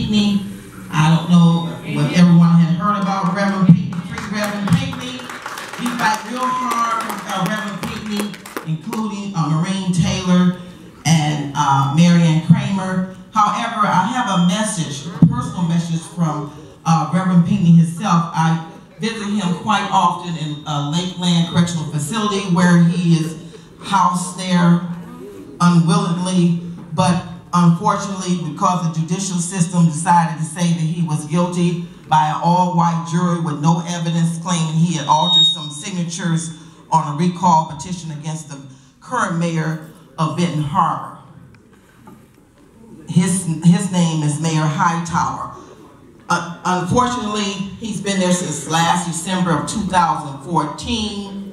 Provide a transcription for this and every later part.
Pinckney. I don't know what everyone had heard about Reverend Pinckney, Reverend Pinckney. We fight real hard with Reverend Pinckney, including Maureen Taylor and Marianne Kramer. However, I have a message, a personal message from Reverend Pinckney himself. I visit him quite often in Lakeland Correctional Facility, where he is housed there unwillingly, but unfortunately, because the judicial system decided to say that he was guilty by an all-white jury with no evidence, claiming he had altered some signatures on a recall petition against the current mayor of Benton Harbor. His name is Mayor Hightower. Unfortunately, he's been there since last December of 2014.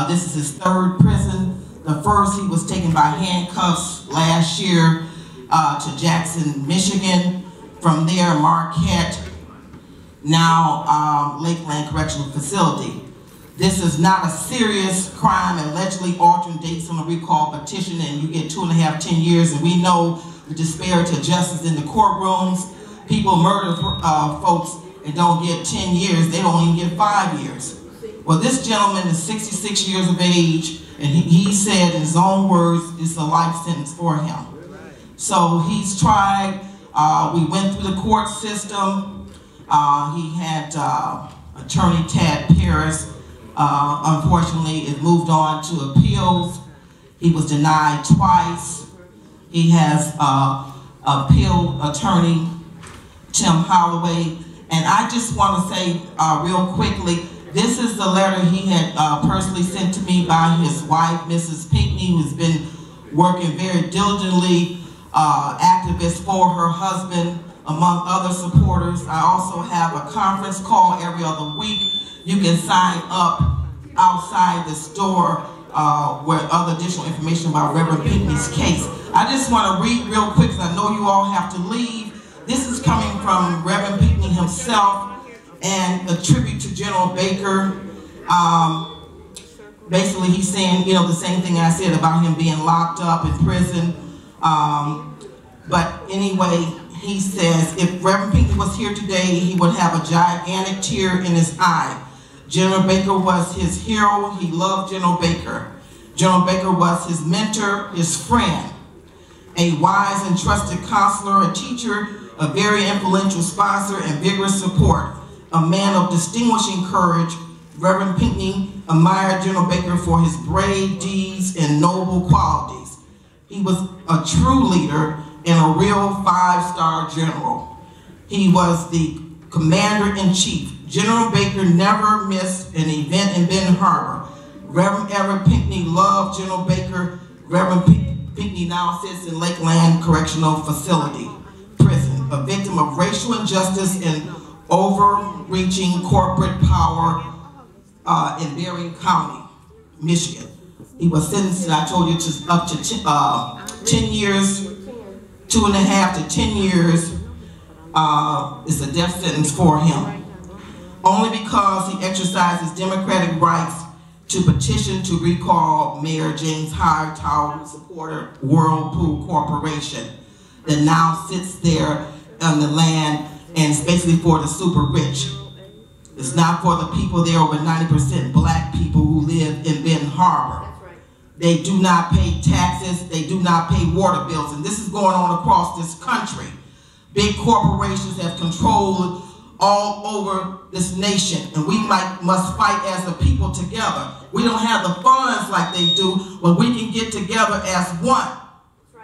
This is his third prison. The first, he was taken by handcuffs last year to Jackson, Michigan. From there, Marquette, now Lakeland Correctional Facility. This is not a serious crime, allegedly altering dates on a recall petition, and you get 2.5, 10 years, and we know the disparity of justice in the courtrooms. People murder folks and don't get 10 years, they don't even get 5 years. Well, this gentleman is 66 years of age, and he said in his own words, it's a life sentence for him. So he's tried, we went through the court system. He had attorney Tad Paris, unfortunately it moved on to appeals. He was denied twice. He has appeal attorney Tim Holloway. And I just want to say real quickly, this is the letter he had personally sent to me by his wife, Mrs. Pinckney, who's been working very diligently, activist for her husband, among other supporters. I also have a conference call every other week. You can sign up outside the store with other additional information about Reverend Pinckney's case. I just want to read real quick, because I know you all have to leave. This is coming from Reverend Pinckney himself, and a tribute to General Baker. Basically, he's saying, you know, the same thing I said about him being locked up in prison. But anyway, he says, if Reverend Pinckney was here today, he would have a gigantic tear in his eye. General Baker was his hero. He loved General Baker. General Baker was his mentor, his friend, a wise and trusted counselor, a teacher, a very influential sponsor and vigorous support, a man of distinguishing courage. Reverend Pinckney admired General Baker for his brave deeds and noble qualities. He was a true leader and a real 5-star general. He was the commander-in-chief. General Baker never missed an event in Benton Harbor. Reverend Everett Pinckney loved General Baker. Reverend Pinckney now sits in Lakeland Correctional Facility prison, a victim of racial injustice and overreaching corporate power in Berrien County, Michigan. He was sentenced, I told you, to up to 10 years, 2.5 to 10 years is a death sentence for him. Only because he exercised his democratic rights to petition to recall Mayor James Hightower, supporter Whirlpool Corporation, that now sits there on the land, and it's basically for the super rich. It's not for the people there, over 90% black people who live in Benton Harbor. They do not pay taxes, they do not pay water bills, and this is going on across this country. Big corporations have control all over this nation, and we must fight as a people together. We don't have the funds like they do, but we can get together as one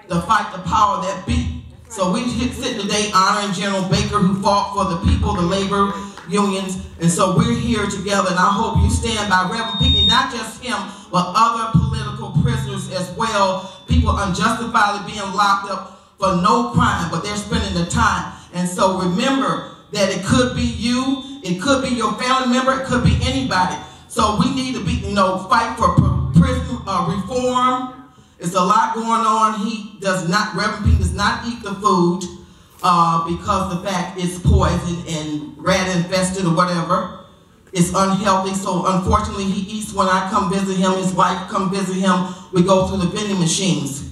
to fight the power that be. So we sit today honoring General Baker, who fought for the people, the labor unions, and so we're here together, and I hope you stand by Reverend Pinckney, not just him, but other political prisoners as well, people unjustifiably being locked up for no crime, but they're spending the time. And so remember that it could be you, it could be your family member, it could be anybody. So we need to be, fight for prison reform. It's a lot going on. Reverend Pinckney does not eat the food because the fact it's poison and rat infested or whatever. It's unhealthy, so unfortunately he eats when I come visit him, his wife come visit him. We go through the vending machines.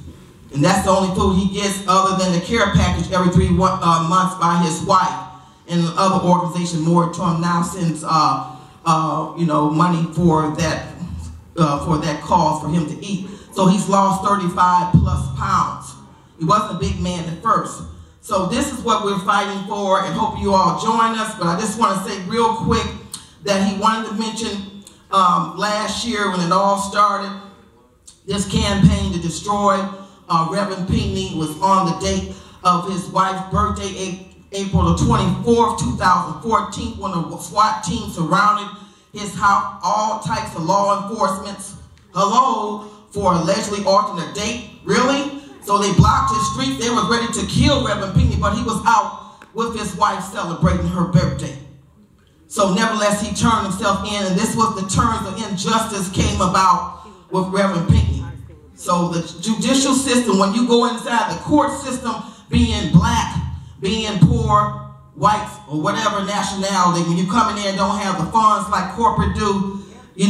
And that's the only food he gets other than the care package every 3 months by his wife. And other organization, Moratorium, now sends money for that cause for him to eat. So he's lost 35+ pounds. He wasn't a big man at first. So this is what we're fighting for, and hope you all join us. But I just want to say real quick that he wanted to mention last year when it all started, this campaign to destroy Reverend Pinckney was on the date of his wife's birthday, April the 24th, 2014, when a SWAT team surrounded his house, all types of law enforcement, for allegedly altering a date. Really? So they blocked his street. They were ready to kill Reverend Pinckney, but he was out with his wife celebrating her birthday. So nevertheless, he turned himself in, and this was the terms of injustice came about with Reverend Pinckney. So the judicial system, when you go inside the court system, being black, being poor, white, or whatever nationality, when you come in there and don't have the funds like corporate do, you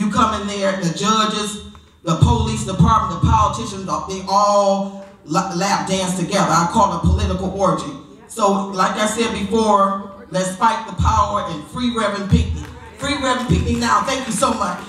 come in there and the judges, the police department, the politicians, they all lap dance together. I call it a political orgy. So like I said before, let's fight the power and free Reverend Pinckney. Free Reverend Pinckney now. Thank you so much.